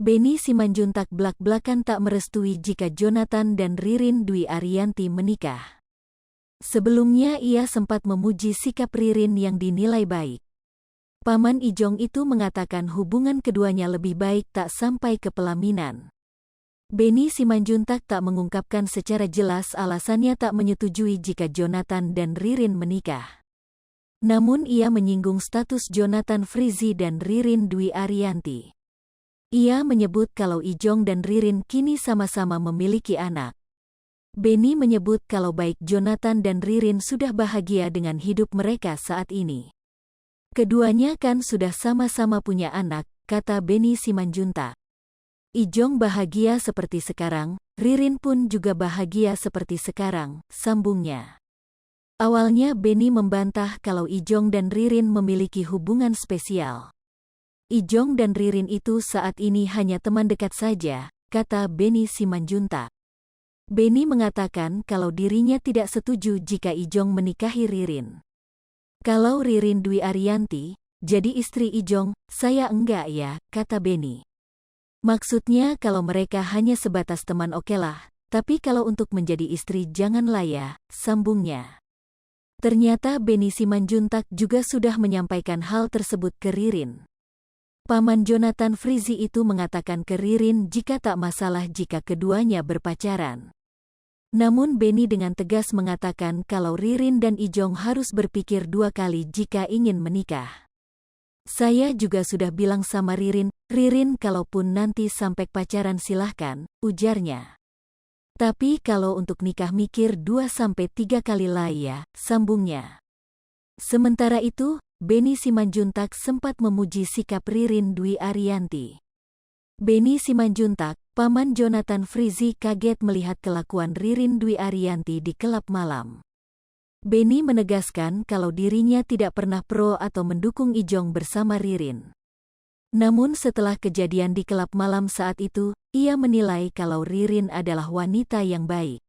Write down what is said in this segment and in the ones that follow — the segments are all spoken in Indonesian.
Benny Simanjuntak blak-blakan tak merestui jika Jonathan dan Ririn Dwi Ariyanti menikah. Sebelumnya ia sempat memuji sikap Ririn yang dinilai baik. Paman Ijong itu mengatakan hubungan keduanya lebih baik tak sampai ke pelaminan. Benny Simanjuntak tak mengungkapkan secara jelas alasannya tak menyetujui jika Jonathan dan Ririn menikah. Namun ia menyinggung status Jonathan Frizzy dan Ririn Dwi Ariyanti. Ia menyebut kalau Ijong dan Ririn kini sama-sama memiliki anak. Benny menyebut kalau baik Jonathan dan Ririn sudah bahagia dengan hidup mereka saat ini. Keduanya kan sudah sama-sama punya anak, kata Benny Simanjuntak. Ijong bahagia seperti sekarang, Ririn pun juga bahagia seperti sekarang, sambungnya. Awalnya Benny membantah kalau Ijong dan Ririn memiliki hubungan spesial. Ijong dan Ririn itu saat ini hanya teman dekat saja, kata Benny Simanjuntak. Benny mengatakan kalau dirinya tidak setuju jika Ijong menikahi Ririn. Kalau Ririn Dwi Ariyanti jadi istri Ijong, saya enggak ya, kata Benny. Maksudnya kalau mereka hanya sebatas teman okelah, tapi kalau untuk menjadi istri janganlah ya, sambungnya. Ternyata Benny Simanjuntak juga sudah menyampaikan hal tersebut ke Ririn. Paman Jonathan Frizzy itu mengatakan ke Ririn jika tak masalah jika keduanya berpacaran. Namun Benny dengan tegas mengatakan kalau Ririn dan Ijong harus berpikir dua kali jika ingin menikah. Saya juga sudah bilang sama Ririn, kalaupun nanti sampai pacaran silahkan, ujarnya. Tapi kalau untuk nikah mikir 2-3 kali lah ya, sambungnya. Sementara itu, Benny Simanjuntak sempat memuji sikap Ririn Dwi Ariyanti. Benny Simanjuntak, paman Jonathan Frizzy kaget melihat kelakuan Ririn Dwi Ariyanti di kelab malam. Benny menegaskan kalau dirinya tidak pernah pro atau mendukung Ijong bersama Ririn. Namun setelah kejadian di kelab malam saat itu, ia menilai kalau Ririn adalah wanita yang baik.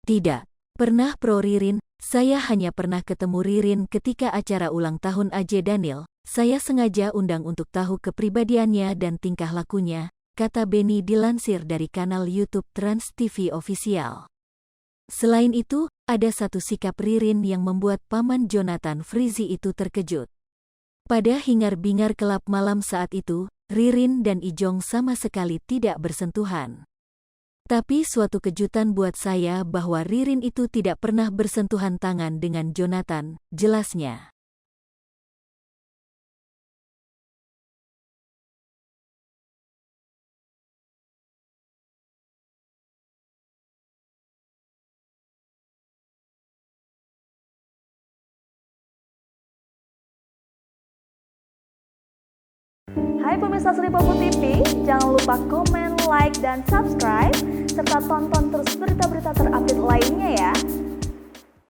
Tidak pernah pro Ririn, saya hanya pernah ketemu Ririn ketika acara ulang tahun AJ Daniel. Saya sengaja undang untuk tahu kepribadiannya dan tingkah lakunya, kata Benny dilansir dari kanal YouTube Trans TV Official. Selain itu, ada satu sikap Ririn yang membuat paman Jonathan Frizzy itu terkejut. Pada hingar-bingar kelab malam saat itu, Ririn dan Ijong sama sekali tidak bersentuhan. Tapi suatu kejutan buat saya bahwa Ririn itu tidak pernah bersentuhan tangan dengan Jonathan, jelasnya. Hai pemirsa Sri Popo TV, jangan lupa komen, like, dan subscribe, serta tonton terus berita-berita terupdate lainnya ya.